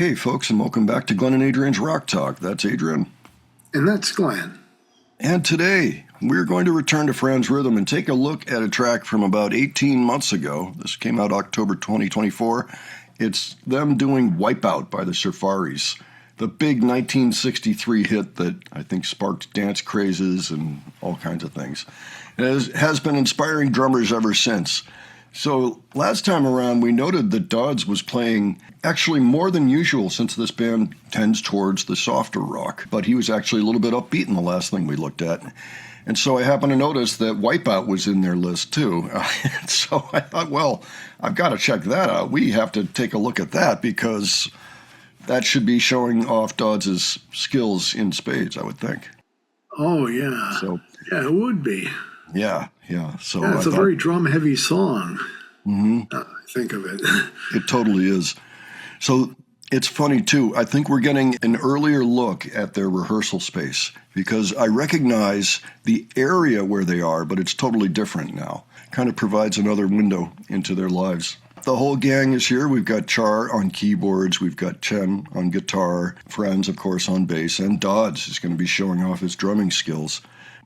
Hey folks, and welcome back to Glenn and Adrian's Rock Talk. That's Adrian. And that's Glenn. And today, we're going to return to Franz rhythm and take a look at a track from about 18 months ago. This came out October 2024. It's them doing Wipeout by the Surfaris, the big 1963 hit that I think sparked dance crazes and all kinds of things. It has been inspiring drummers ever since. So last time around, we noted that Dodds was playing actually more than usual since this band tends towards the softer rock, but he was actually a little bit upbeat in the last thing we looked at. And so I happened to notice that Wipeout was in their list too. So I thought, well, I've got to check that out. We have to take a look at that because that should be showing off Dodds' skills in spades, I would think. Oh, yeah. Yeah, it would be. Yeah. So it's a very drum-heavy song. Mm-hmm. I think of it. It totally is. So it's funny, too. I think we're getting an earlier look at their rehearsal space because I recognize the area where they are, but it's totally different now. Kind of provides another window into their lives. The whole gang is here. We've got Char on keyboards. We've got Chen on guitar. Franz, of course, on bass. And Dodds is going to be showing off his drumming skills.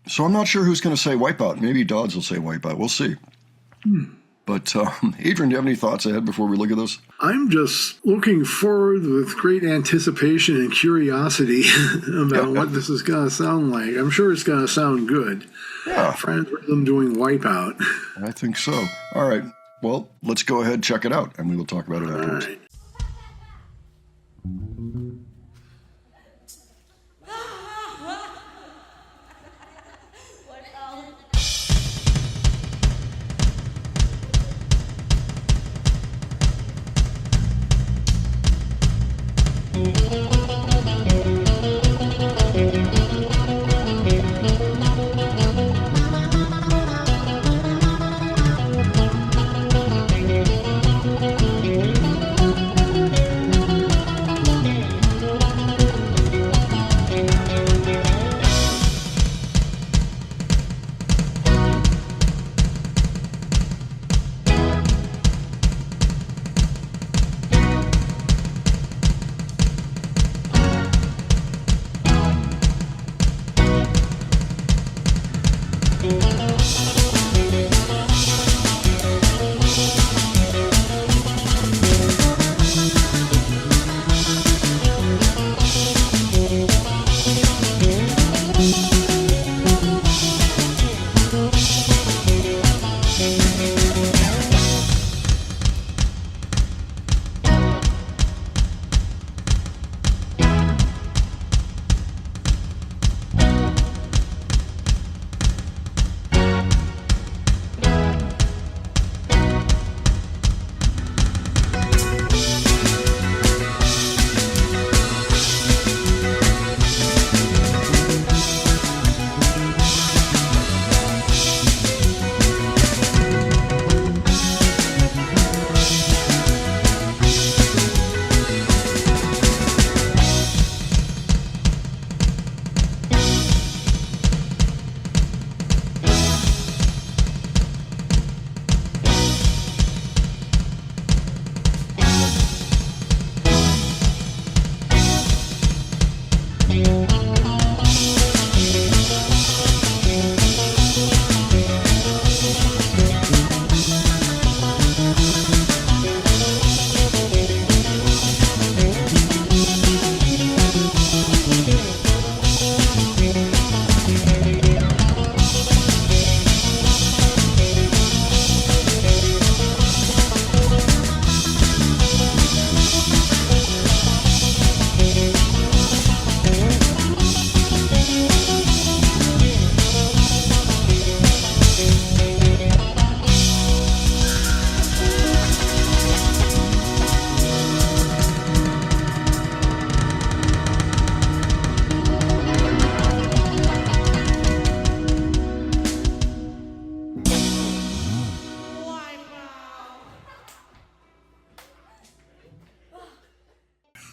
So I'm not sure who's going to say Wipeout. Maybe Dodds will say Wipeout. We'll see. But Adrian, do you have any thoughts ahead before we look at this? I'm just looking forward with great anticipation and curiosity about what this is going to sound like. I'm sure it's going to sound good. Yeah. Franz rhythm doing Wipeout. I think so. All right. Well, let's go ahead and check it out, and we will talk about it afterwards. All right.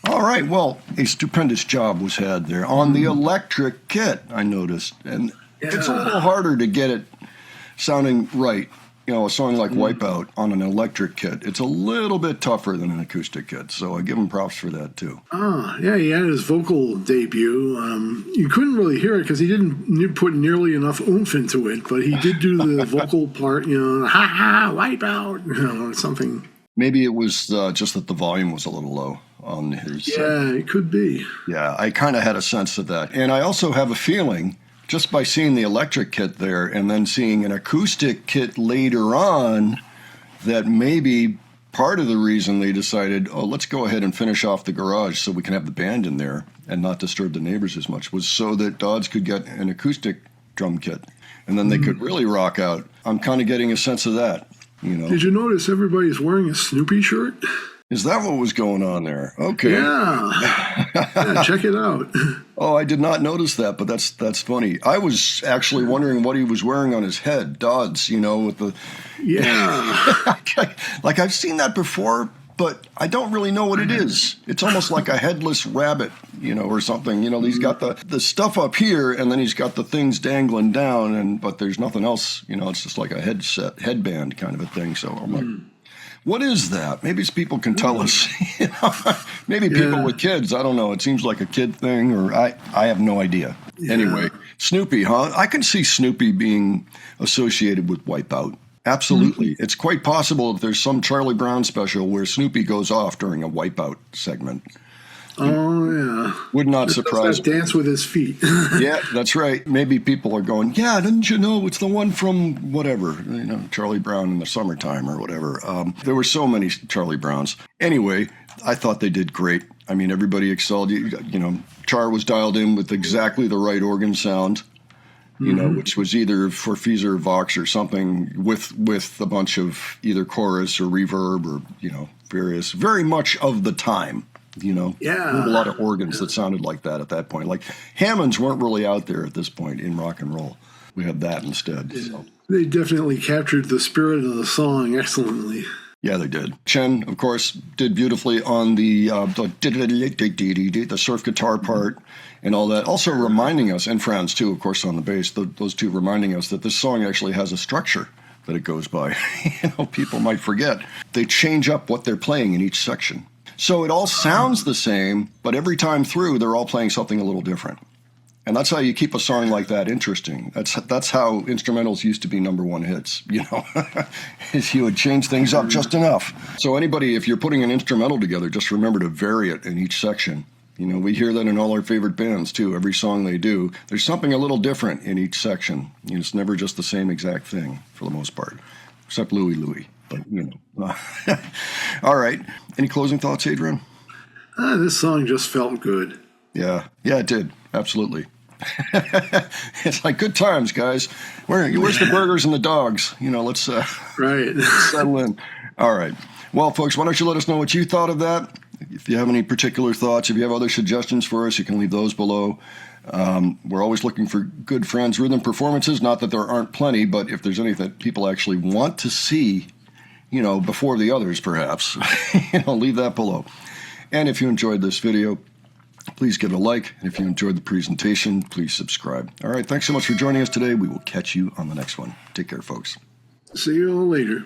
All right, well, a stupendous job was had there on the electric kit, I noticed. And it's a little harder to get it sounding right a song like Wipeout on an electric kit, it's a little bit tougher than an acoustic kit. So I give him props for that too. Ah, yeah, he had his vocal debut. You couldn't really hear it because he didn't put nearly enough oomph into it, but he did do the vocal part, ha ha, Wipeout, or something. Maybe it was just that the volume was a little low on his. Yeah, it could be. Yeah, I kind of had a sense of that. And I also have a feeling, just by seeing the electric kit there and then seeing an acoustic kit later on, that maybe part of the reason they decided, let's go ahead and finish off the garage so we can have the band in there and not disturb the neighbors as much, was so that Dodds could get an acoustic drum kit. And then they could really rock out. I'm kind of getting a sense of that. Did you notice everybody's wearing a Snoopy shirt? Is that what was going on there? Okay. Yeah, check it out. Oh, I did not notice that, but that's funny. I was actually wondering what he was wearing on his head, Dodds, with the... Yeah. Like, I've seen that before, but I don't really know what it is. It's almost like a headless rabbit, or something. He's got the stuff up here, and then he's got the things dangling down, but there's nothing else. It's just like a headband kind of a thing. So I'm like, what is that? Maybe people can tell us. Maybe people with kids. I don't know. It seems like a kid thing, or I have no idea. Yeah. Anyway, Snoopy, huh? I can see Snoopy being associated with Wipeout. Absolutely. It's quite possible that there's some Charlie Brown special where Snoopy goes off during a Wipeout segment. Oh, yeah. Would not surprise me. Dance with his feet. Yeah, that's right. Maybe people are going, yeah, didn't you know it's the one from whatever, Charlie Brown in the Summertime or whatever. There were so many Charlie Browns. Anyway, I thought they did great. I mean, everybody excelled. Char was dialed in with exactly the right organ sound. Which was either for Feezer or Vox or something with a bunch of either chorus or reverb or, various, very much of the time, Yeah. There were a lot of organs that sounded like that at that point. Like Hammonds weren't really out there at this point in rock and roll. We had that instead. Yeah. So. They definitely captured the spirit of the song excellently. Yeah, they did. Chen, of course, did beautifully on the surf guitar part and all that. Also reminding us, and Franz too, of course, on the bass, those two reminding us that this song actually has a structure that it goes by. People might forget. They change up what they're playing in each section. So it all sounds the same, but every time through, they're all playing something a little different. And that's how you keep a song like that interesting. That's how instrumentals used to be number one hits, is you would change things up just enough. So anybody, if you're putting an instrumental together, just remember to vary it in each section. We hear that in all our favorite bands, too. Every song they do, there's something a little different in each section. It's never just the same exact thing, for the most part, except Louie. But, All right. Any closing thoughts, Adrian? This song just felt good. Yeah, it did. Absolutely. It's like good times, guys. Where's the burgers and the dogs? Let's right. settle in. All right. Well, folks, why don't you let us know what you thought of that? If you have any particular thoughts, if you have other suggestions for us, you can leave those below. We're always looking for good Franz rhythm performances. Not that there aren't plenty, but if there's any that people actually want to see, before the others, perhaps, leave that below. And if you enjoyed this video, please give it a like. And if you enjoyed the presentation, please subscribe. All right. Thanks so much for joining us today. We will catch you on the next one. Take care, folks. See you all later.